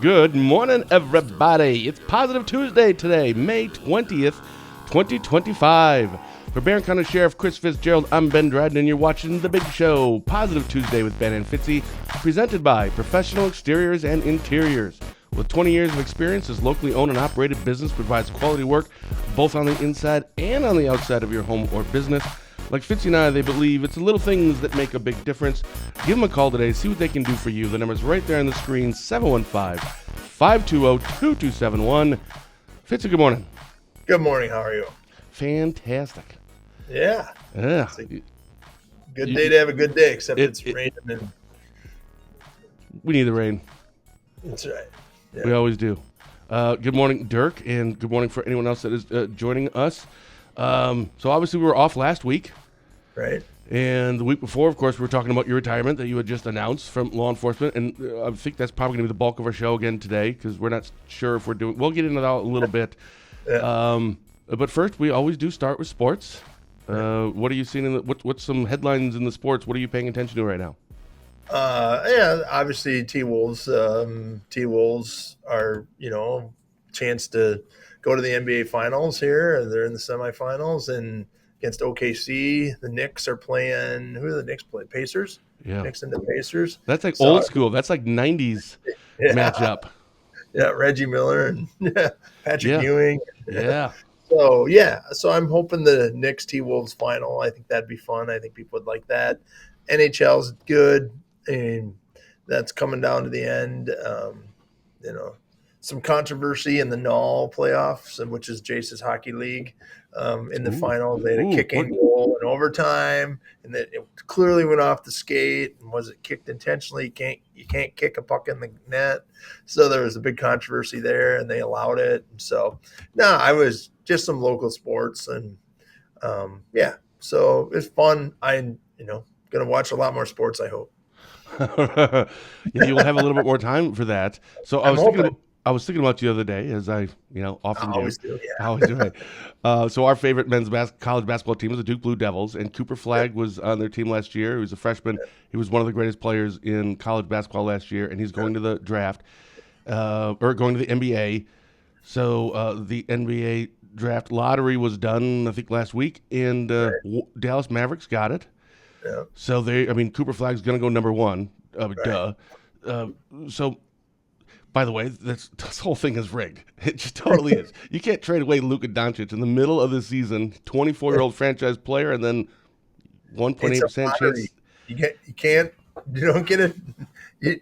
Good morning, everybody. It's Positive Tuesday today, May 20th, 2025. For Barron County Sheriff Chris Fitzgerald, I'm Ben Dryden, and you're watching The Big Show, Positive Tuesday with Ben and Fitzy, presented by Professional Exteriors and Interiors. With 20 years of experience, this locally owned and operated business provides quality work both on the inside and on the outside of your home or business. Like Fitzy and I, they believe it's the little things that make a big difference. Give them a call today, see what they can do for you. The number's right there on the screen, 715-520-2271. Fitzy, good morning. Good morning. How are you? Fantastic. Yeah. Yeah. It's a good day to have a good day, except it's raining. And we need the rain. that's right. Yeah. We always do. Good morning, Dirk, and good morning for anyone else that is joining us. So obviously we were off last week. Right. And the week before, of course, we were talking about your retirement that you had just announced from law enforcement. And I think that's probably going to be the bulk of our show again today because we're not sure if we're doing – we'll get into that a little bit. Yeah. But first, we always do start with sports. What are you seeing in what's some headlines in the sports? What are you paying attention to right now? Obviously T-Wolves. T-Wolves are, chance to go to the NBA Finals here. They're in the semifinals and against OKC. The Knicks are playing. Who do the Knicks play? Pacers. Yeah, Knicks and the Pacers. That's like old school. That's like '90s matchup. Yeah, Reggie Miller and Patrick Ewing. Yeah. So I'm hoping the Knicks T-Wolves final. I think that'd be fun. I think people would like that. NHL's good, and that's coming down to the end. Some controversy in the NAL playoffs, which is Jace's hockey league. In the final, they had a kicking goal in overtime, and that it clearly went off the skate. And was it kicked intentionally? You can't kick a puck in the net. So there was a big controversy there, and they allowed it. So I was just some local sports, and so it's fun. I'm gonna watch a lot more sports, I hope. You'll have a little bit more time for that. So I was thinking about you the other day, as I often always do. I always do. Right. So our favorite men's college basketball team is the Duke Blue Devils, and Cooper Flagg was on their team last year. He was a freshman. He was one of the greatest players in college basketball last year, and he's going to the draft, or going to the NBA. So the NBA draft lottery was done, I think, last week, and Dallas Mavericks got it. Yeah. So Cooper Flagg's going to go number one. Duh. So, by the way, this whole thing is rigged. It just totally is. You can't trade away Luka Doncic in the middle of the season, 24-year-old franchise player, and then 1.8% chance. You don't get it. They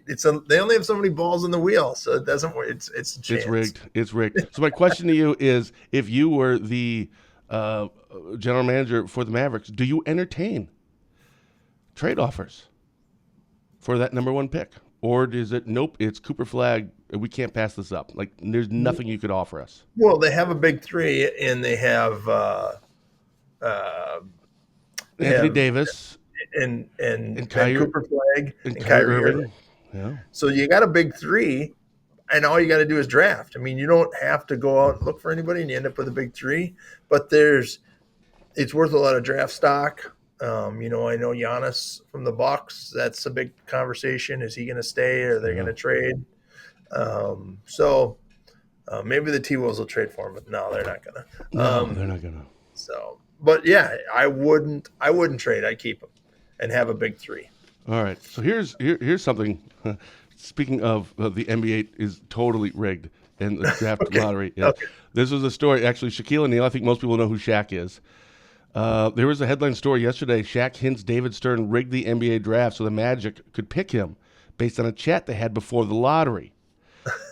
only have so many balls in the wheel, so it doesn't work. It's a chance. It's rigged. So my question to you is, if you were the general manager for the Mavericks, do you entertain trade offers for that number one pick? Or is it, nope, it's Cooper Flagg, we can't pass this up? Like, there's nothing you could offer us. Well, they have a big three, and they have Anthony Davis and Cooper Flagg and Kyrie Irving. Yeah. So you got a big three, and all you got to do is draft. I mean, you don't have to go out and look for anybody, and you end up with a big three. But it's worth a lot of draft stock. I know Giannis from the Bucks. That's a big conversation. Is he going to stay, or are they going to trade? Maybe the T-Wolves will trade for him, but no, they're not going to. No, they're not going to. So, but yeah, I wouldn't trade. I'd keep him and have a big three. All right. So here's something. Speaking of the NBA is totally rigged and the draft lottery. Yeah. Okay. This was a story. Actually, Shaquille O'Neal. I think most people know who Shaq is. There was a headline story yesterday. Shaq hints David Stern rigged the NBA draft so the Magic could pick him based on a chat they had before the lottery.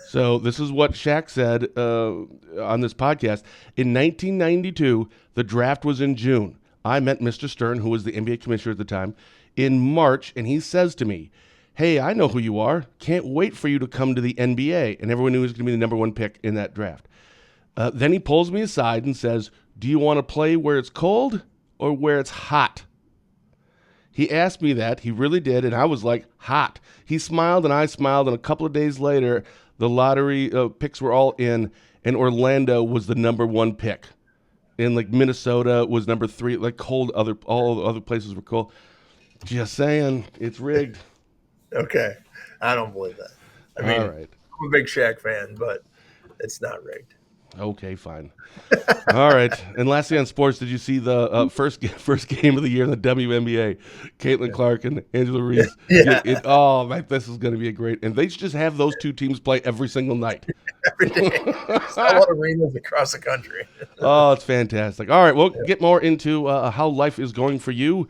So this is what Shaq said on this podcast. In 1992, the draft was in June. I met Mr. Stern, who was the NBA commissioner at the time, in March, and he says to me, "Hey, I know who you are. Can't wait for you to come to the NBA." And everyone knew he was going to be the number one pick in that draft. Then he pulls me aside and says, "Do you want to play where it's cold or where it's hot?" He asked me that. He really did, and I was like, hot. He smiled, and I smiled, and a couple of days later, the lottery picks were all in, and Orlando was the number one pick. And, like, Minnesota was number 3. Like, all the other places were cold. Just saying, it's rigged. Okay. I don't believe that. I mean, all right. I'm a big Shaq fan, but it's not rigged. Okay, fine. All right. And lastly on sports, did you see the first game of the year in the WNBA? Caitlin Clark and Angela Reese. Yeah, Oh, man, this is going to be a great. And they should just have those two teams play every single night. every day. Sell out arenas across the country. Oh, it's fantastic. All right, we'll get more into how life is going for you.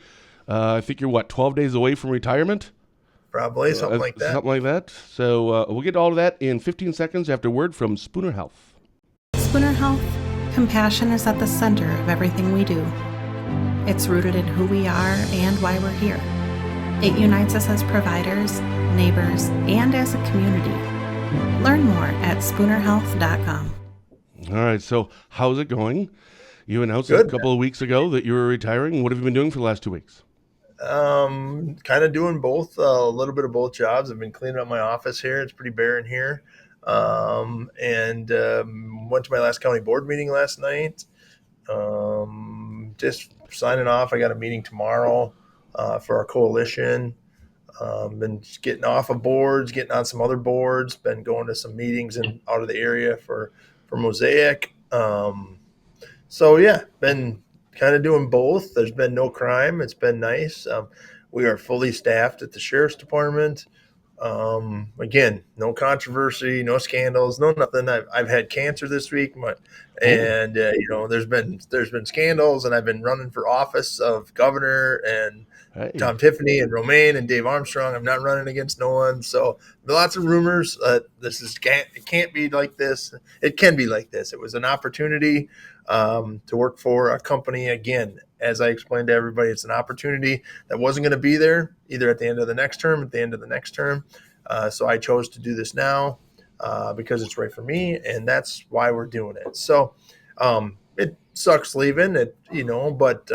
I think you're, 12 days away from retirement? Probably something like that. Something like that. So we'll get all of that in 15 seconds after word from Spooner Health. Spooner Health, compassion is at the center of everything we do. It's rooted in who we are and why we're here. It unites us as providers, neighbors, and as a community. Learn more at spoonerhealth.com. All right, so how's it going? You announced Good, a couple of weeks ago that you were retiring. What have you been doing for the last 2 weeks? Kind of doing both, a little bit of both jobs. I've been cleaning up my office here. It's pretty bare in here. And went to my last county board meeting last night. Just signing off. I got a meeting tomorrow for our coalition. Been getting off of boards, getting on some other boards. Been going to some meetings and out of the area for Mosaic. So yeah, been kind of doing both. There's been no crime. It's been nice. We are fully staffed at the sheriff's department. Again, no controversy, no scandals, no nothing. I've had cancer this week, and there's been scandals, and I've been running for office of governor and Tom Tiffany and Romaine and Dave Armstrong. I'm not running against no one. So lots of rumors. It can't be like this. It can be like this. It was an opportunity to work for a company. Again, as I explained to everybody, it's an opportunity that wasn't going to be there either at the end of the next term, at the end of the next term. So I chose to do this now because it's right for me, and that's why we're doing it. So it sucks leaving it, but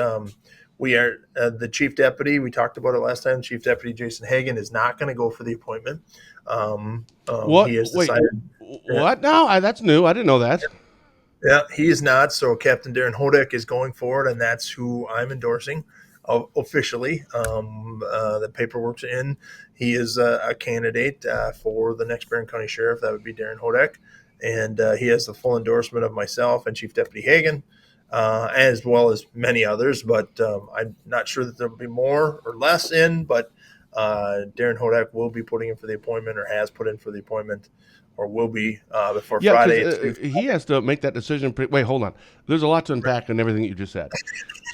we are the chief deputy. We talked about it last time. Chief Deputy Jason Hagan is not going to go for the appointment. What? He has decided. What? No, that's new. I didn't know that. Yeah, he is not. So Captain Darren Hodek is going forward, and that's who I'm endorsing officially. The paperwork's in. He is a candidate for the next Barron County Sheriff. That would be Darren Hodek. And he has the full endorsement of myself and Chief Deputy Hagan, as well as many others. But I'm not sure that there'll be more or less in, but Darren Hodek will be putting in for the appointment, or has put in for the appointment, or will be before Friday. He has to make that decision. Wait, hold on. There's a lot to unpack in everything you just said.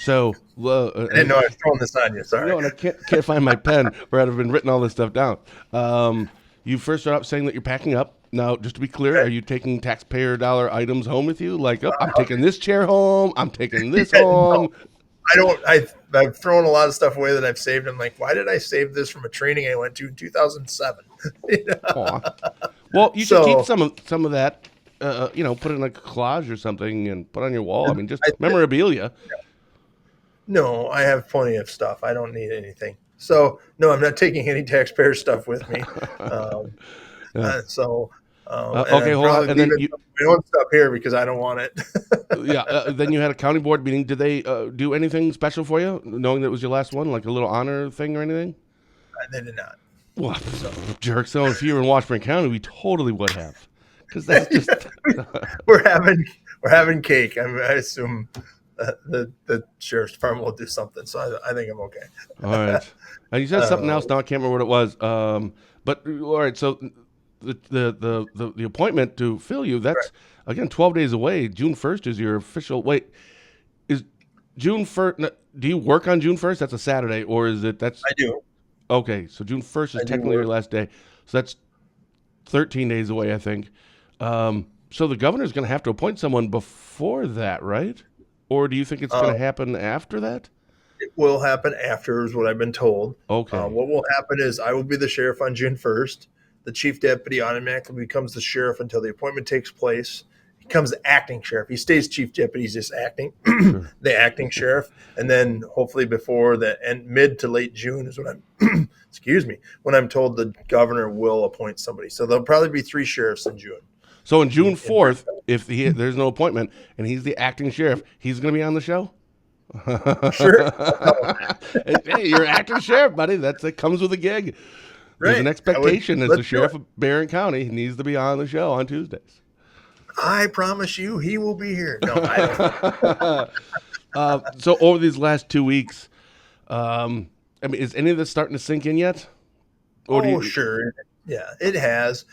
So I didn't know I was throwing this on you. Sorry. No, and I can't find my pen where I've been written all this stuff down. You first started out saying that you're packing up. Now, just to be clear, Are you taking taxpayer dollar items home with you? Like, I'm taking this chair home. I'm taking this home. No, I've thrown a lot of stuff away that I've saved. I'm like, why did I save this from a training I went to in 2007? Well, you should keep some of that, put it in a collage or something and put on your wall. I mean, just memorabilia. No, I have plenty of stuff. I don't need anything. So, no, I'm not taking any taxpayer stuff with me. Okay, hold on. And then my own stuff here because I don't want it. Then you had a county board meeting. Did they do anything special for you, knowing that it was your last one, like a little honor thing or anything? They did not. Well, jerk. So if you were in Washburn County, we totally would have, because that's just we're having cake. I assume the sheriff's department will do something. So I think I'm okay. All right. And you said something else. Now I can't remember what it was. But all right. So the appointment to fill you, that's again 12 days away. June 1st is your official. Wait, is June 1st? Do you work on June 1st? That's a Saturday, or is it? I do. Okay, so June 1st is technically your last day. So that's 13 days away, I think. So the governor's going to have to appoint someone before that, right? Or do you think it's going to happen after that? It will happen after, is what I've been told. Okay. What will happen is I will be the sheriff on June 1st. The chief deputy automatically becomes the sheriff until the appointment takes place. He becomes the acting sheriff. He stays chief deputy. He's just acting, the acting sheriff. And then hopefully before the mid to late June is when I'm, when I'm told the governor will appoint somebody. So there'll probably be 3 sheriffs in June. So on June 4th, if there's no appointment and he's the acting sheriff, he's going to be on the show? Sure. Hey, you're acting sheriff, buddy. That comes with a gig. There's an expectation as the let's do sheriff it. of Barron County. He needs to be on the show on Tuesdays. I promise you, he will be here. No, I don't. So over these last 2 weeks, is any of this starting to sink in yet? Or Sure. Yeah, it has.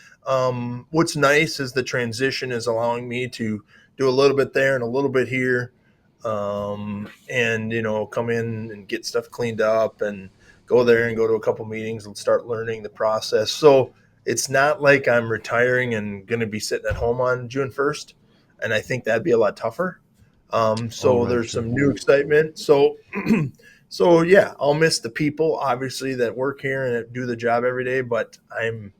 What's nice is the transition is allowing me to do a little bit there and a little bit here, and come in and get stuff cleaned up and go there and go to a couple meetings and start learning the process. So it's not like I'm retiring and going to be sitting at home on June 1st, and I think that'd be a lot tougher. There's some new excitement. So yeah, I'll miss the people obviously that work here and do the job every day, but I'll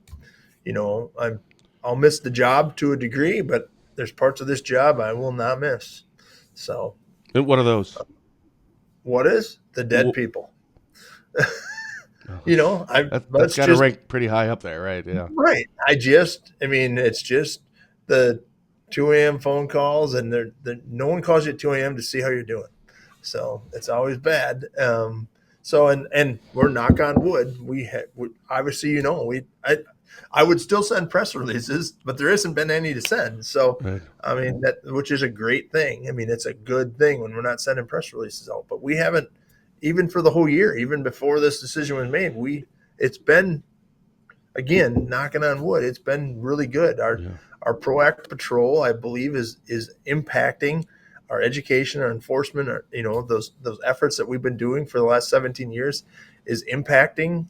miss the job to a degree, but there's parts of this job I will not miss. So, and what are those? What is the dead people? That's got to rank pretty high up there, right? Yeah. Right. It's just the 2 a.m. phone calls, and no one calls you at 2 a.m. to see how you're doing. So it's always bad. And we're knock on wood. Obviously, I would still send press releases, but there hasn't been any to send. So, right. Which is a great thing. It's a good thing when we're not sending press releases out, but we haven't, even for the whole year, even before this decision was made, it's been, again, knocking on wood, it's been really good. Our proactive patrol, I believe, is impacting our education, our enforcement, those efforts that we've been doing for the last 17 years is impacting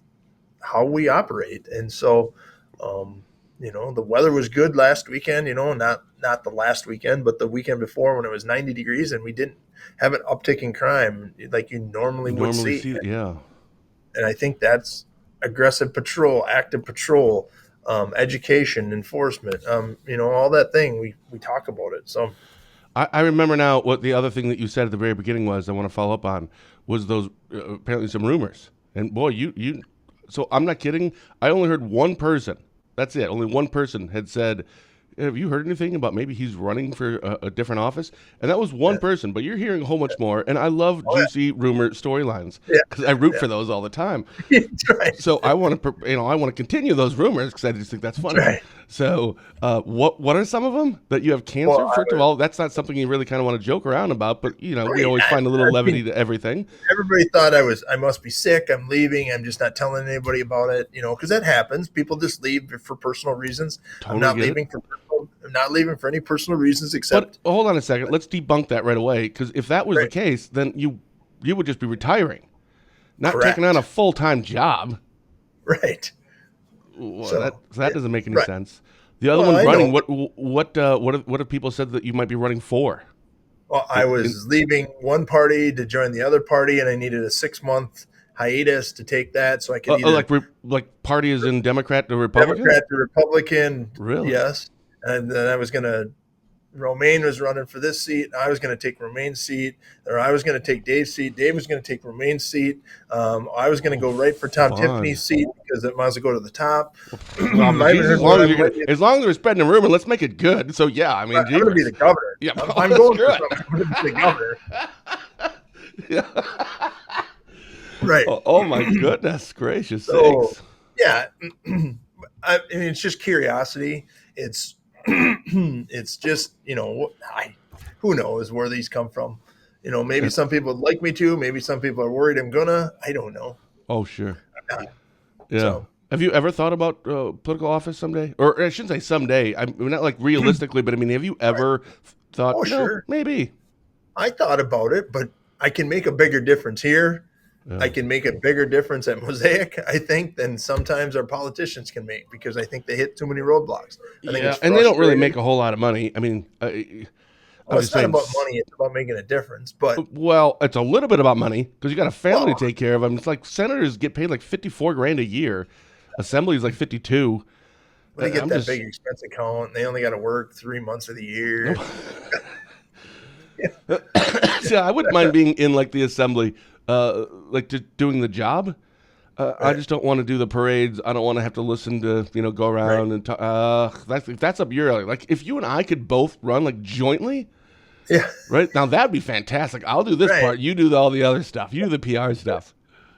how we operate. And so, the weather was good last weekend, not the last weekend, but the weekend before when it was 90 degrees and we didn't have an uptick in crime like you normally would see. Yeah. And I think that's aggressive patrol, active patrol, education, enforcement, all that thing. We talk about it. So I remember now what the other thing that you said at the very beginning was, I want to follow up on, was those apparently some rumors. And boy, so I'm not kidding. I only heard one person. That's it. Only one person had said, have you heard anything about maybe he's running for a different office? And that was one person, but you're hearing a whole much more. And I love juicy rumor storylines because I root for those all the time. Right. So I want to continue those rumors because I just think that's funny. Right. So what are some of them that you have cancer? Well, First of all, that's not something you really kind of want to joke around about, but we always find a little levity to everything. Everybody thought I must be sick. I'm leaving. I'm just not telling anybody about it, because that happens. People just leave for personal reasons. Totally I'm not leaving for any personal reasons except. But hold on a second. Let's debunk that right away, because if that was the case, then you would just be retiring, not Correct. taking on a full-time job. Right. Well, that doesn't make any sense. The other one running. What have people said that you might be running for? Well, I was leaving one party to join the other party, and I needed a 6-month hiatus to take that, so I could either like party is in Democrat to Republican. Democrat to Republican. Really? Yes. And then Romaine was running for this seat. I was going to take Romaine's seat, or I was going to take Dave's seat. Dave was going to take Romaine's seat. I was going to go right for Tom Tiffany's seat because it might as well go to the top. As long as we're spreading the rumor, let's make it good. So yeah, I'm going to be the governor. Yeah, I'm going for something. I'm going to be the governor. Yeah. Right. Oh my goodness gracious sakes. Yeah, it's just curiosity. It's just, who knows where these come from. Maybe some people would like me to. Maybe some people are worried I'm gonna. I don't know. Oh, sure. Yeah. So, have you ever thought about political office someday? Or I shouldn't say someday. I mean, not like realistically, but I mean, have you ever thought, sure. Maybe. I thought about it, but I can make a bigger difference here. Yeah. I can make a bigger difference at Mosaic, I think, than sometimes our politicians can make because I think they hit too many roadblocks. I think and they don't really make a whole lot of money. I mean, it's not about money; it's about making a difference. But it's a little bit about money because you got a family to take care of. I mean, it's like senators get paid like $54,000 a year. Assembly is like 52. They get big expense account. And they only got to work 3 months of the year. So I wouldn't mind being in like the assembly. Doing the job. Right. I just don't want to do the parades. I don't want to have to listen to, go around and talk. That's up your alley. Like if you and I could both run like jointly. Yeah. Right. Now that'd be fantastic. I'll do this part. You do all the other stuff. You do the PR stuff.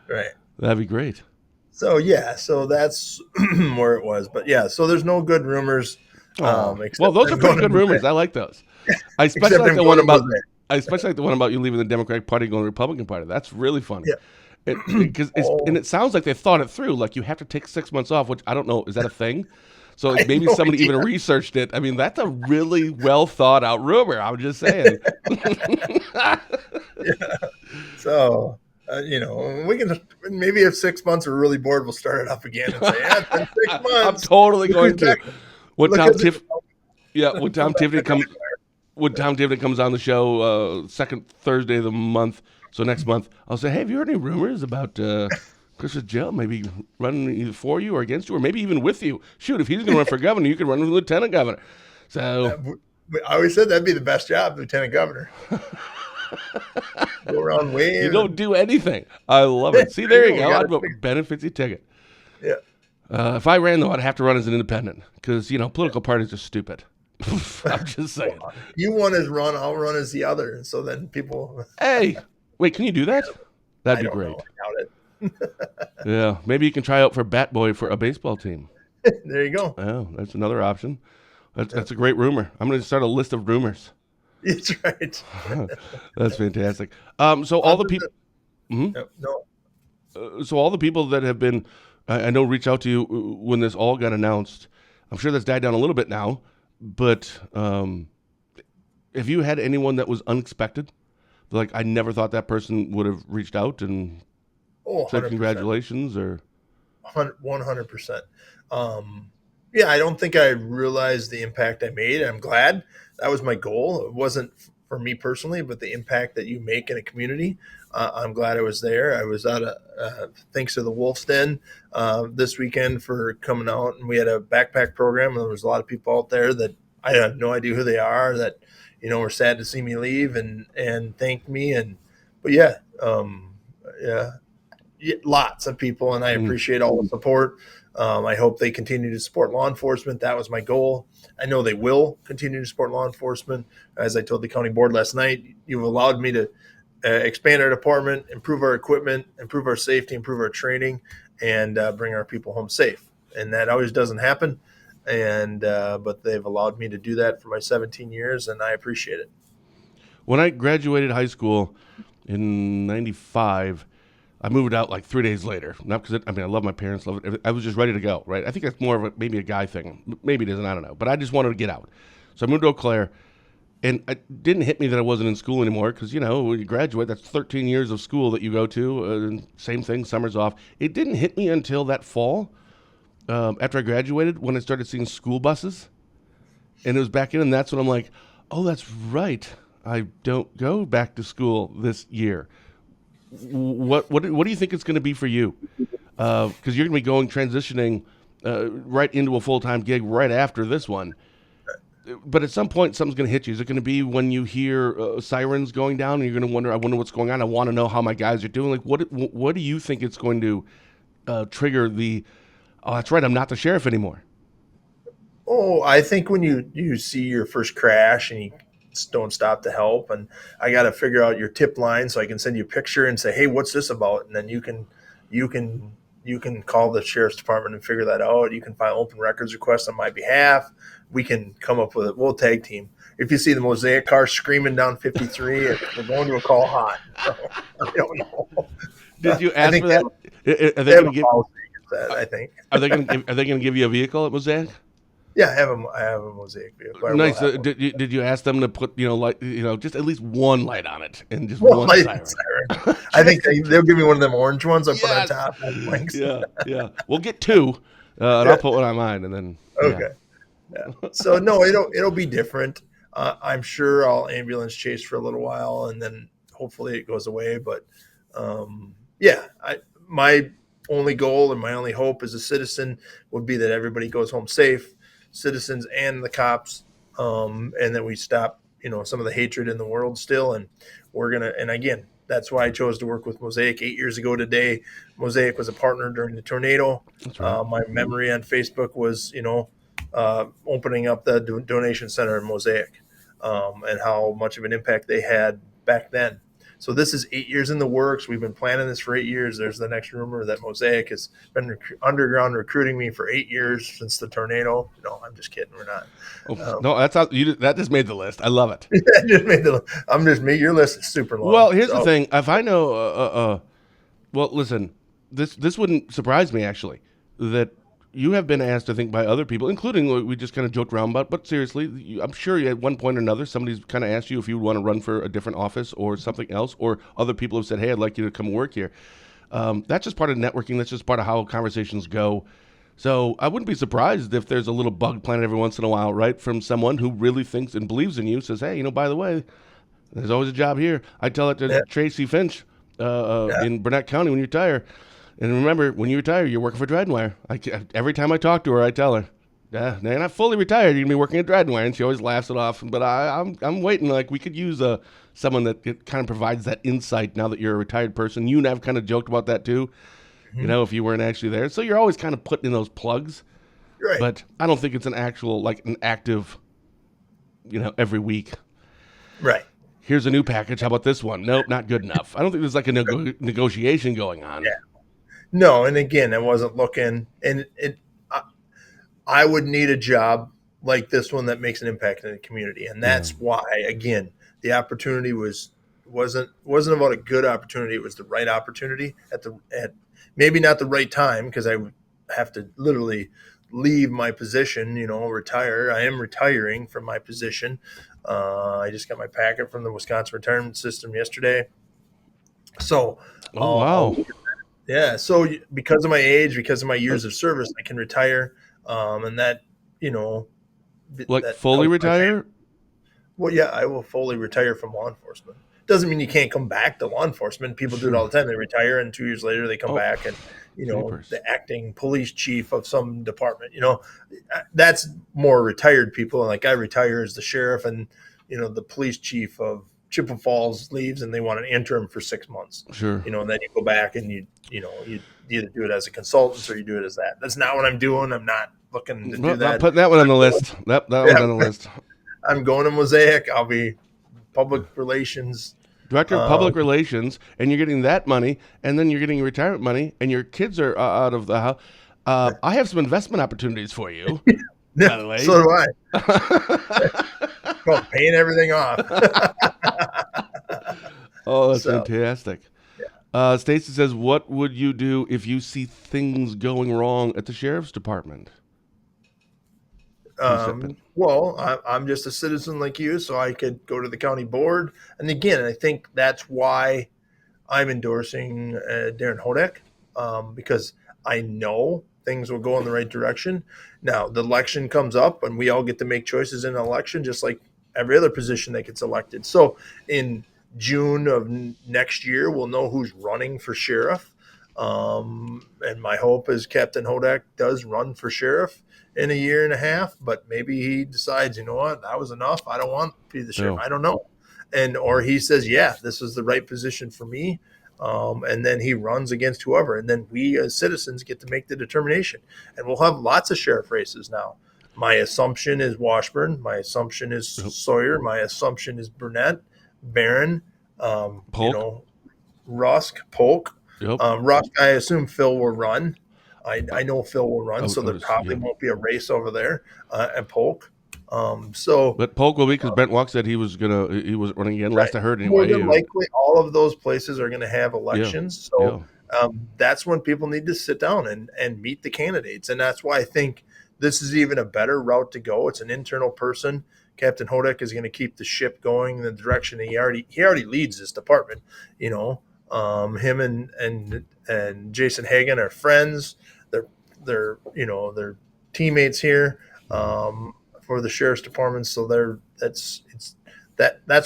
Right. That'd be great. so that's where it was. But yeah, so there's no good rumors. Oh, well, Except those are them pretty going good to rumors. Mosaic. I like those. I especially Except like them the going one to about. Mosaic. I especially like the one about you leaving the Democratic Party, going to the Republican Party. That's really funny. Yeah. And it sounds like they thought it through. Like you have to take 6 months off, which I don't know. Is that a thing? So I like have maybe no somebody idea. even researched it. I mean, that's a really well thought out rumor. I'm just saying. So, we can maybe if 6 months are really bored, we'll start it up again and say, yeah, it's been six I'm months. totally Look who's going to. back. Would Look Tom who's Tiff? Yeah, come would Tom back Tiffany to come? Dry. When Tom Tiffany comes on the show second Thursday of the month, so next month, I'll say, hey, have you heard any rumors about Chris Fitzgerald maybe running either for you or against you, or maybe even with you? Shoot, if he's going to run for governor, you could run for lieutenant governor. So I always said that'd be the best job, lieutenant governor. Go around you wave. don't do anything. I love it. See, there you go. I'd vote Ben and Fitzy ticket. Yeah. If I ran, though, I'd have to run as an independent because, political parties are stupid. I'm just saying. You one is run, I'll run as the other. And so then people. Hey, wait, can you do that? That'd I be don't great. know. I doubt it. Yeah, maybe you can try out for Bat Boy for a baseball team. There you go. Oh, that's another option. That's a great rumor. I'm going to start a list of rumors. That's right. That's fantastic. So all the people, No. so all the people that have been, I know, reach out to you when this all got announced. I'm sure that's died down a little bit now, but have you had anyone that was unexpected? Like, I never thought that person would have reached out and said 100%. congratulations, or 100%. Yeah, I don't think I realized the impact I made. I'm glad. That was my goal. It wasn't for me personally, but the impact that you make in a community. I'm glad I was there. I was out of thanks to the Wolf's Den this weekend for coming out, and we had a backpack program, and there was a lot of people out there that I have no idea who they are, that were sad to see me leave and thanked me. But yeah, lots of people, and I appreciate all the support. I hope they continue to support law enforcement. That was my goal. I know they will continue to support law enforcement. As I told the county board last night, you've allowed me to expand our department, improve our equipment, improve our safety, improve our training, and bring our people home safe. And that always doesn't happen. But they've allowed me to do that for my 17 years, and I appreciate it. when I graduated high school in '95, I moved out like 3 days later. Not because I love my parents, love it. I was just ready to go. Right? I think that's more of maybe a guy thing. Maybe it isn't. I don't know. But I just wanted to get out, so I moved to Eau Claire. And it didn't hit me that I wasn't in school anymore because, when you graduate, that's 13 years of school that you go to. Same thing, summer's off. It didn't hit me until that fall, after I graduated, when I started seeing school buses. And it was back in, and that's when I'm like, oh, that's right. I don't go back to school this year. What do you think it's going to be for you? Because you're going to be transitioning right into a full-time gig right after this one. But at some point, something's going to hit you. Is it going to be when you hear sirens going down and you're going to wonder, I wonder what's going on. I want to know how my guys are doing. Like, what do you think it's going to trigger the, oh, that's right, I'm not the sheriff anymore? Oh, I think when you see your first crash and you don't stop to help, and I got to figure out your tip line so I can send you a picture and say, hey, what's this about? And then you can call the sheriff's department and figure that out. You can file open records requests on my behalf. We can come up with it. We'll tag team. If you see the Mosaic car screaming down 53, we're going to a call hot. So, I don't know. Did you ask for that? Are They have a policy against that, I think. Are they going to give you a vehicle at Mosaic? Yeah, I have a Mosaic vehicle. Nice. Did you ask them to put light, just at least one light on it and just one siren? I think they'll give me one of them orange ones I put on Yes. top. Yeah. We'll get two, and I'll put one on mine, and then Okay. Yeah. So no, it'll be different. I'm sure I'll ambulance chase for a little while, and then hopefully it goes away. But my only goal and my only hope as a citizen would be that everybody goes home safe, citizens and the cops, and that we stop some of the hatred in the world still. And and again, that's why I chose to work with Mosaic 8 years ago today. Mosaic was a partner during the tornado. That's right. My memory on Facebook was opening up the donation center in Mosaic, and how much of an impact they had back then. So this is 8 years in the works. We've been planning this for 8 years. There's the next rumor that Mosaic has been underground recruiting me for 8 years since the tornado. No, I'm just kidding. We're not. No, that's how that just made the list. I love it. I'm just me. Your list is super long. Well, here's the thing. If I know, well, listen, this wouldn't surprise me actually that you have been asked, I think, by other people, including what we just kind of joked around about. But seriously, I'm sure at one point or another, somebody's kind of asked you if you would want to run for a different office or something else, or other people have said, "Hey, I'd like you to come work here." That's just part of networking. That's just part of how conversations go. So I wouldn't be surprised if there's a little bug planted every once in a while, right, from someone who really thinks and believes in you, says, "Hey, by the way, there's always a job here." I tell it to Tracy Finch in Burnett County when you retire. And remember, when you retire, you're working for Dryden Wire. Every time I talk to her, I tell her, "Yeah, you're not fully retired. You're gonna be working at Dryden Wire," and she always laughs it off. But I'm waiting. Like, we could use someone that kind of provides that insight now that you're a retired person. You and I've kind of joked about that too. Mm-hmm. If you weren't actually there, so you're always kind of putting in those plugs. Right. But I don't think it's an active, every week. Right. Here's a new package. How about this one? Nope, not good enough. I don't think there's like a negotiation going on. Yeah. No, and again, I wasn't looking, and I would need a job like this one that makes an impact in the community, and that's why, again, the opportunity wasn't about a good opportunity. It was the right opportunity at maybe not the right time, because I would have to literally leave my position, retire. I am retiring from my position. I just got my packet from the Wisconsin retirement system yesterday. So, wow. Yeah, so because of my age, because of my years of service, I can retire, and that, fully retire? Well, yeah, I will fully retire from law enforcement. Doesn't mean you can't come back to law enforcement. People do it all the time. They retire, and 2 years later they come back, and the acting police chief of some department. That's more retired people. And like, I retire as the sheriff, and the police chief of Chippewa Falls leaves, and they want an interim for 6 months. Sure. And then you go back and you either do it as a consultant or you do it as that. That's not what I'm doing. I'm not looking to do that. Not putting that one on the list. That one's on the list. I'm going to Mosaic. I'll be public relations. Director of Public Relations, and you're getting that money, and then you're getting your retirement money, and your kids are out of the house. I have some investment opportunities for you, by the way. So do I. Well, paying everything off. Oh, that's fantastic. Yeah. Stacy says, "What would you do if you see things going wrong at the sheriff's department?" Well, I'm just a citizen like you, so I could go to the county board. And again, I think that's why I'm endorsing Darren Hodek, because I know things will go in the right direction. Now, the election comes up, and we all get to make choices in an election, just like every other position that gets elected. So in June of next year, we'll know who's running for sheriff. And my hope is Captain Hodek does run for sheriff in a year and a half, but maybe he decides, that was enough. I don't want to be the sheriff. I don't know. Or he says, yeah, this is the right position for me. And then he runs against whoever. And then we as citizens get to make the determination. And we'll have lots of sheriff races now. My assumption is Washburn. My assumption is Sawyer. My assumption is Burnett, Barron, Polk. Rusk, Polk. Yep. Rusk, I assume Phil will run. I know Phil will run, so there probably won't be a race over there at Polk. But Polk will be, because Brent Walk said he was running again. Last I heard, anyway. More than likely, all of those places are going to have elections. So that's when people need to sit down and meet the candidates, and that's why I think this is even a better route to go. It's an internal person. Captain Hodek is going to keep the ship going in the direction he already leads this department. Him and Jason Hagan are friends. They're teammates here for the sheriff's department. So that's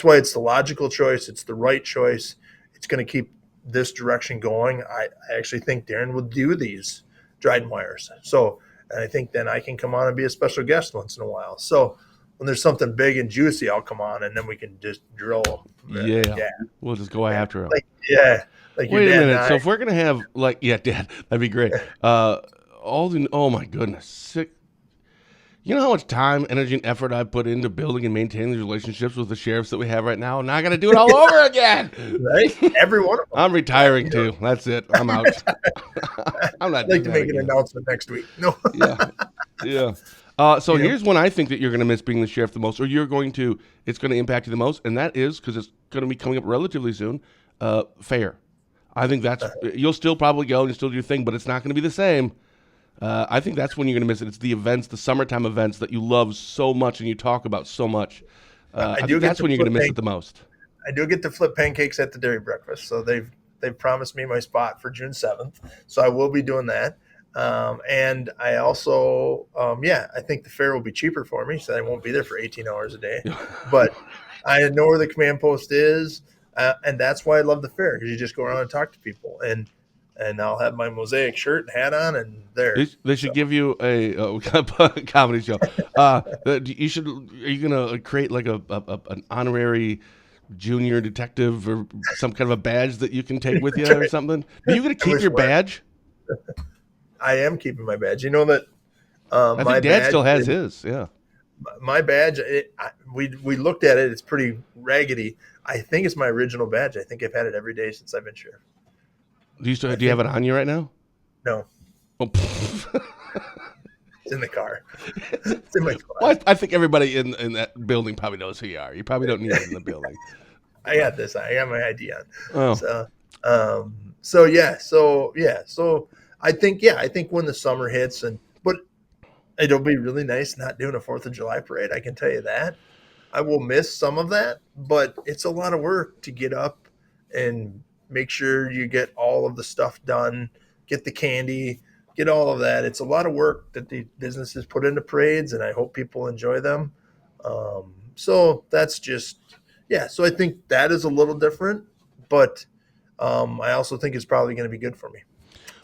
why it's the logical choice. It's the right choice. It's going to keep this direction going. I actually think Darren will do these Dryden wires. So, and I think then I can come on and be a special guest once in a while. So when there's something big and juicy, I'll come on, and then we can just drill them. Yeah. We'll just go after them. Like wait a minute. So if we're gonna have Dad, that'd be great. Oh my goodness, You know how much time, energy, and effort I've put into building and maintaining these relationships with the sheriffs that we have right now? Now I got to do it all over again. Right? Every one of them. I'm retiring too. That's it. I'm out. I'm not I'd like doing to that make an again. announcement next week. No. Yeah. Yeah. So Yeah. here's one I think that you're going to miss being the sheriff the most, or it's going to impact you the most, and that is because it's going to be coming up relatively soon. Fair. I think you'll still probably go and you still do your thing, but it's not going to be the same. I think that's when you're going to miss it. It's the events, the summertime events that you love so much and you talk about so much. I think that's when you're going to miss it the most. I do get to flip pancakes at the dairy breakfast, so they've promised me my spot for June 7th, so I will be doing that. And I also, I think the fare will be cheaper for me, so I won't be there for 18 hours a day. But I know where the command post is, and that's why I love the fair, because you just go around and talk to people, and I'll have my mosaic shirt and hat on, and there. They should give you a comedy show. You should. Are you gonna create like an honorary junior detective or some kind of a badge that you can take with you or something? Are you gonna keep your badge? I am keeping my badge. You know that. I think Dad still has his. Yeah. My badge. We looked at it. It's pretty raggedy. I think it's my original badge. I think I've had it every day since I've been sheriff. Do you have it on you right now? No. Oh. It's in the car. It's in my car. Well, I think everybody in that building probably knows who you are. You probably don't need it in the building. I got this. I got my ID on. Oh. So I think when the summer hits, but it'll be really nice not doing a 4th of July parade. I can tell you that. I will miss some of that, but it's a lot of work to get up and make sure you get all of the stuff done, get the candy, get all of that. It's a lot of work that the businesses put into parades, and I hope people enjoy them. So that's just, so I think that is a little different, but I also think it's probably going to be good for me.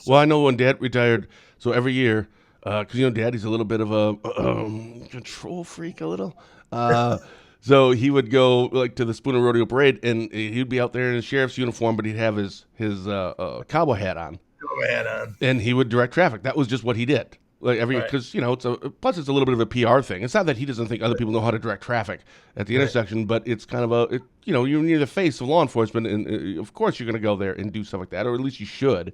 Well, I know when Dad retired, so every year, because Daddy's a little bit of a control freak, a little. So he would go like to the Spooner Rodeo Parade, and he'd be out there in his sheriff's uniform, but he'd have his cowboy hat on. And he would direct traffic. That was just what he did. Like because plus it's a little bit of a PR thing. It's not that he doesn't think other people know how to direct traffic at the intersection, but it's kind of you're near the face of law enforcement, and of course you're going to go there and do stuff like that, or at least you should,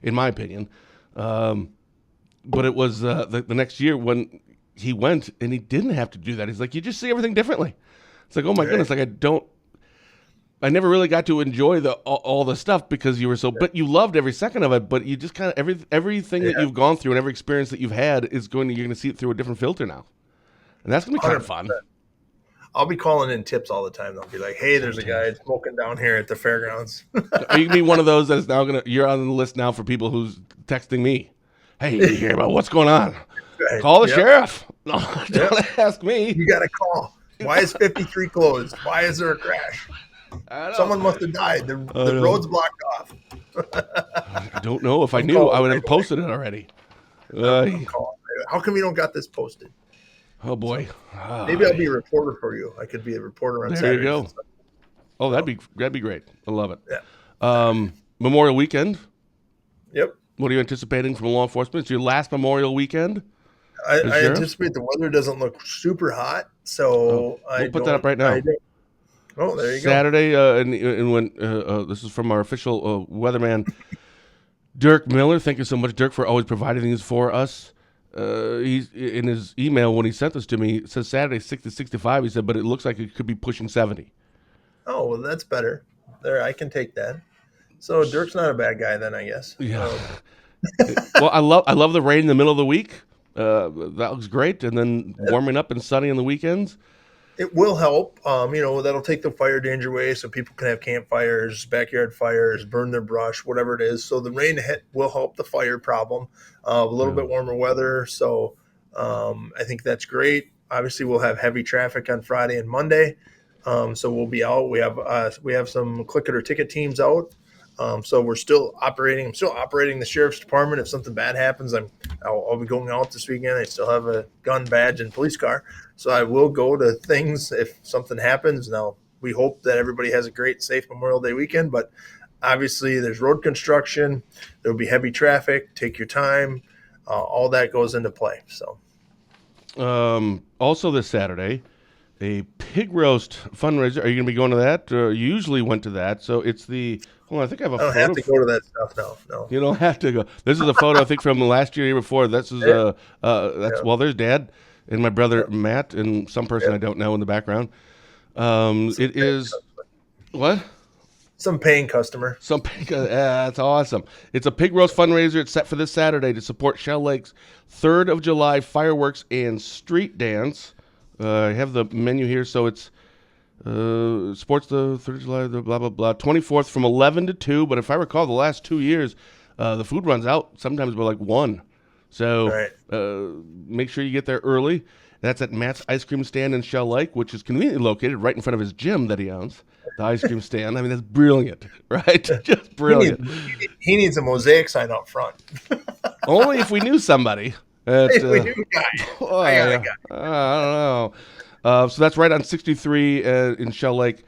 in my opinion. But it was the next year when he went and he didn't have to do that. He's like, you just see everything differently. It's like, oh my goodness, like I never really got to enjoy all the stuff because you were so, but you loved every second of it. But you just kind of everything that you've gone through and every experience that you've had you're going to see it through a different filter now, and that's going to be kind of fun. I'll be calling in tips all the time. They'll be like, hey, there's a guy smoking down here at the fairgrounds. Are you going to be one of those that's now you're on the list now for people who's texting me, hey, you hear about what's going on? Right. Call the sheriff. No, don't ask me. You got to call. Why is 53 closed? Why is there a crash? Someone must have died. The road's blocked off. I don't know. If I knew, I would have posted it already. How come you don't got this posted? Oh, boy. Maybe I'll be a reporter for you. I could be a reporter on Saturday. There you go. Oh, that'd be great. I love it. Yeah. Memorial Weekend. Yep. What are you anticipating from law enforcement? It's your last Memorial Weekend? I anticipate the weather doesn't look super hot, so we'll put that up right now. Oh, there you Saturday, go. and when this is from our official weatherman, Dirk Miller. Thank you so much, Dirk, for always providing these for us. He's in his email when he sent this to me. It says Saturday 60 to 65. He said, but it looks like it could be pushing 70. Oh, well, that's better. There, I can take that. So Dirk's not a bad guy then, I guess. Yeah. Well, I love the rain in the middle of the week. That looks great, and then warming up and sunny on the weekends. It will help. That'll take the fire danger away, so people can have campfires, backyard fires, burn their brush, whatever it is. So the rain will help the fire problem. A little bit warmer weather, so I think that's great. Obviously, we'll have heavy traffic on Friday and Monday, so we'll be out. We have some click it or ticket teams out. So we're still operating. I'm still operating the sheriff's department. If something bad happens, I'll be going out this weekend. I still have a gun badge and police car, so I will go to things if something happens. Now we hope that everybody has a great, safe Memorial Day weekend. But obviously, there's road construction. There will be heavy traffic. Take your time. All that goes into play. So. Also this Saturday, a pig roast fundraiser. Are you going to be going to that? You usually went to that. So it's the. Well, I think I have a I don't photo. have to go to that stuff now. No. You don't have to go. This is a photo I think from the last year before. This is that's Yeah. well. There's Dad and my brother Matt and some person I don't know in the background. It is what? Some paying customer. Some pig. That's awesome. It's a pig roast fundraiser. It's set for this Saturday to support Shell Lake's 3rd of July fireworks and street dance. I have the menu here, so it's sports the 3rd of July, the blah blah blah. 24th from 11 to 2. But if I recall, the last 2 years, the food runs out sometimes by like 1. So Right. make sure you get there early. That's at Matt's Ice Cream Stand in Shell Lake, which is conveniently located right in front of his gym that he owns. The ice cream stand. I mean, that's brilliant, right? Just brilliant. He needs a mosaic sign up front. Only if we knew somebody. Hey, we knew a guy. Oh, I got a yeah. guy. I don't know. So that's right on 63 in Shell Lake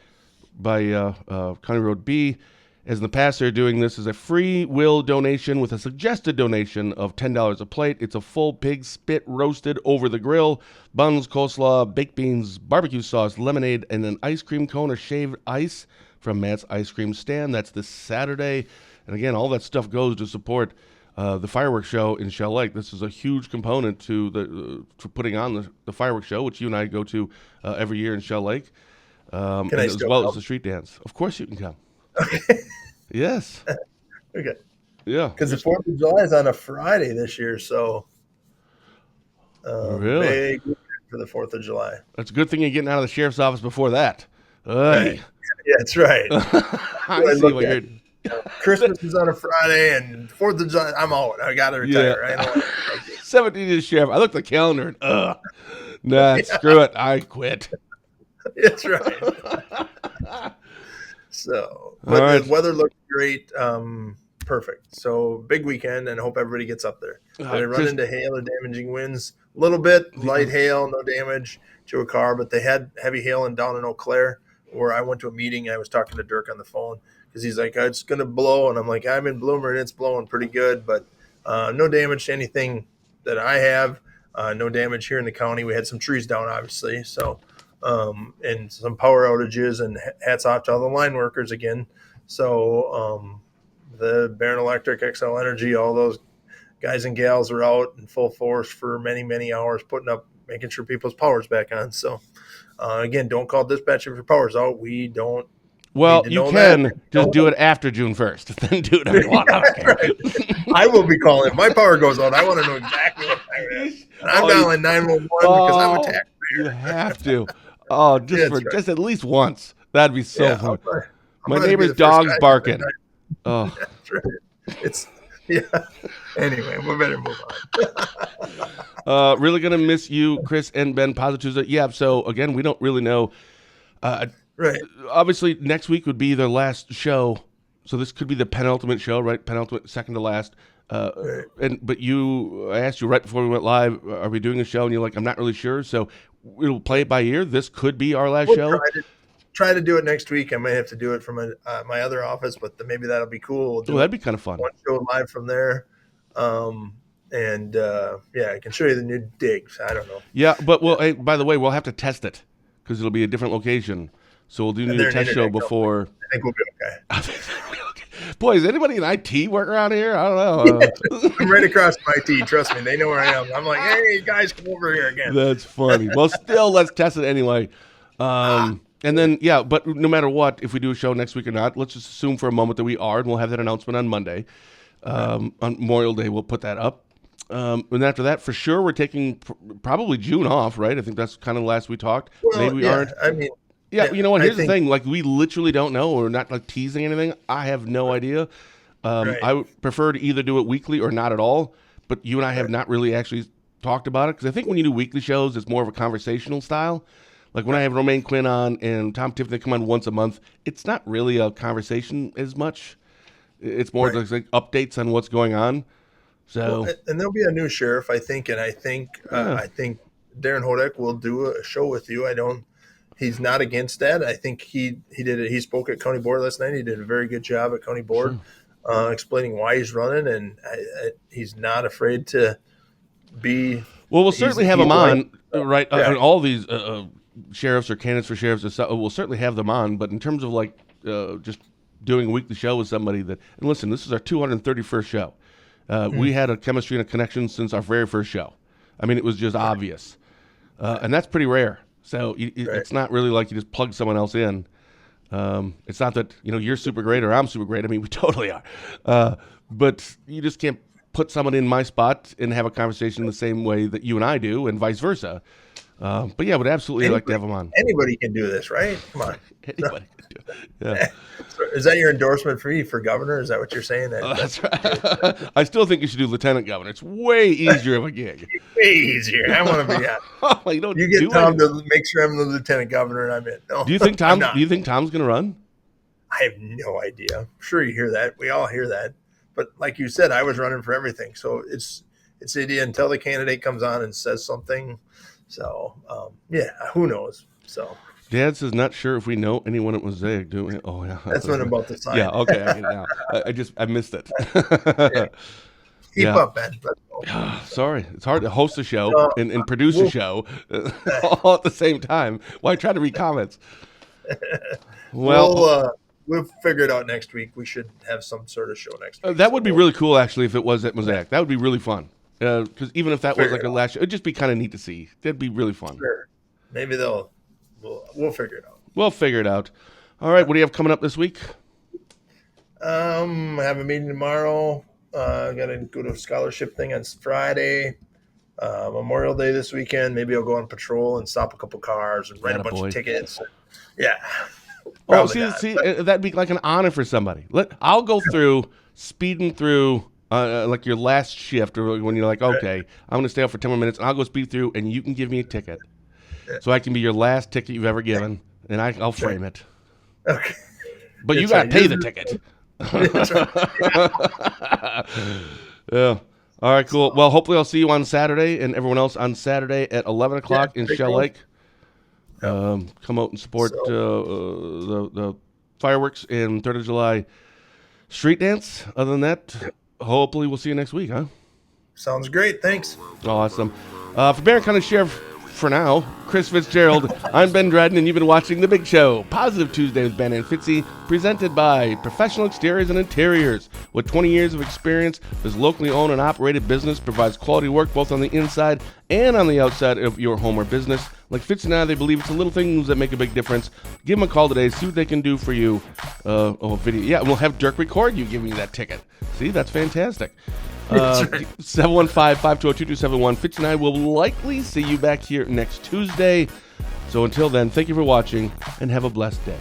by County Road B. As in the past, they're doing this as a free will donation with a suggested donation of $10 a plate. It's a full pig spit roasted over the grill, buns, coleslaw, baked beans, barbecue sauce, lemonade, and an ice cream cone or shaved ice from Matt's Ice Cream Stand. That's this Saturday. And again, all that stuff goes to support the fireworks show in Shell Lake. This is a huge component to the to putting on the fireworks show, which you and I go to every year in Shell Lake, Can I as still well come? as the street dance. Of course, you can come. Okay. Yes. Okay. Yeah. Because the 4th of July is on a Friday this year, so Really? big weekend for the 4th of July. That's a good thing you're getting out of the sheriff's office before that. Right. Ay. Yeah, that's right. I I see look what at you're. Christmas is on a Friday, and 4th of July, I'm out. I got to retire. Yeah. I know. 17 is sheriff. I looked at the calendar and nah, screw it. I quit. That's right. So, but All right. the weather looks great. Perfect. So, big weekend, and hope everybody gets up there. Did they run Chris- into hail or damaging winds? A little bit, light hail, no damage to a car, but they had heavy hail down in Eau Claire, where I went to a meeting. And I was talking to Dirk on the phone because he's like, it's going to blow. And I'm like, I'm in Bloomer, and it's blowing pretty good, but no damage to anything that I have. No damage here in the county. We had some trees down, obviously. So, and some power outages, and hats off to all the line workers again. So, the Barron Electric, XL Energy, all those guys and gals are out in full force for many, many hours, making sure people's power's back on. So, again, don't call dispatch if your power's out. We don't. Well, need to you know can that. just do it after June 1st. Then do it if you want. I don't care. I will be calling. If my power goes out, I want to know exactly what time it is. And I'm dialing 911 because I'm a taxpayer. You have to. Oh, That's right. just at least once. That'd be so fun. I'm My gonna be neighbor's the first dog's guy to barking. say Oh, that's right. It's Anyway, we better move on. really gonna miss you, Chris and Ben. Posituza. Yeah. So again, we don't really know. Right. Obviously, next week would be their last show, so this could be the penultimate show, right? Penultimate, second to last. Right. But I asked you right before we went live, are we doing a show? And you're like, I'm not really sure. So we'll play it by ear. This could be our last show. Try to do it next week. I may have to do it from my other office, but maybe that'll be cool. We'll do That'd be kind of fun. one show live from there. I can show you the new digs. I don't know. Yeah, but hey, by the way, we'll have to test it because it'll be a different location. So we'll do And a they're test an show internet before. I think we'll be okay. Boy, is anybody in IT work around here? I don't know. I'm right across from IT. Trust me, they know where I am. I'm like, hey, guys, come over here again. That's funny. Well, still, let's test it anyway. And then, yeah, but no matter what, if we do a show next week or not, let's just assume for a moment that we are, and we'll have that announcement on Monday. On Memorial Day, we'll put that up. And after that, for sure, we're taking probably June off, right? I think that's kind of the last we talked. Well, Maybe we yeah, aren't. I mean, Yeah, you know what? I Here's the think- thing. Like, we literally don't know. We're not, like, teasing anything. I have no idea. Right. I would prefer to either do it weekly or not at all. But you and I have not really actually talked about it. Because I think when you do weekly shows, it's more of a conversational style. Like, when I have Romaine Quinn on and Tom Tiffany come on once a month, it's not really a conversation as much. It's more Right. like updates on what's going on. So, Well, and there'll be a new sheriff, I think, and I think Darren Hodek will do a show with you. He's not against that. I think he did it. He spoke at County Board last night. He did a very good job at County Board, explaining why he's running, and he's not afraid to be Well, we'll certainly have them on, right? Yeah. All these sheriffs or candidates for sheriffs, we'll certainly have them on. But in terms of like just doing a weekly show with somebody that, and listen, this is our 231st show. We had a chemistry and a connection since our very first show. I mean, it was just obvious. And that's pretty rare. So it's not really like you just plug someone else in. It's not that, you're super great or I'm super great. I mean, we totally are. But you just can't put someone in my spot and have a conversation the same way that you and I do and vice versa. But yeah, I would absolutely like to have them on. Anybody can do this, right? Come on. Anybody can do it. Yeah. Is that your endorsement for me for governor? Is that what you're saying? That's right. I still think you should do lieutenant governor. It's way easier of a gig. Way easier. I want to be that. You get Tom to make sure I'm the lieutenant governor and I'm in. No, do you think Tom's going to run? I have no idea. I'm sure you hear that. We all hear that. But like you said, I was running for everything. So it's the idea until the candidate comes on and says something. So, who knows? So Dad says, not sure if we know anyone at Mosaic, do we? Oh, yeah. That's what I'm about to sign. Yeah, okay, I get it now. I missed it. Keep up, Ben. Sorry. It's hard to host a show and produce a show all at the same time. Why try to read comments? Well, we'll figure it out next week. We should have some sort of show next week. That would be really cool, actually, if it was at Mosaic. That would be really fun. Because even if that was like a last show, it'd just be kind of neat to see. That'd be really fun. Sure. Maybe we'll figure it out. We'll figure it out. All right. What do you have coming up this week? I have a meeting tomorrow. Got to go to a scholarship thing on Friday. Memorial Day this weekend. Maybe I'll go on patrol and stop a couple cars and write a bunch of tickets. Yeah. Oh, see, that'd be like an honor for somebody. I'll go through, speeding through, like your last shift, or when you're like, okay, I'm going to stay out for 10 more minutes, and I'll go speed through, and you can give me a ticket. So I can be your last ticket you've ever given, and I'll frame it. Okay. But you got to pay the ticket. That's right. Yeah. All right, cool. Well, hopefully I'll see you on Saturday and everyone else on Saturday at 11 o'clock in Shell Lake. Come out and support the fireworks and 3rd of July street dance. Other than that, hopefully we'll see you next week, huh? Sounds great. Thanks. Awesome. For Barron County Sheriff, for now, Chris Fitzgerald, I'm Ben Dryden, and you've been watching The Big Show, Positive Tuesday with Ben and Fitzy, presented by Professional Exteriors and Interiors. With 20 years of experience, this locally owned and operated business provides quality work both on the inside and on the outside of your home or business. Like Fitzy and I, they believe it's the little things that make a big difference. Give them a call today, see what they can do for you. Video. Yeah, we'll have Dirk record you giving me that ticket. See, that's fantastic. 715-520-2271. Fitz and I will likely see you back here next Tuesday. So until then, thank you for watching and have a blessed day.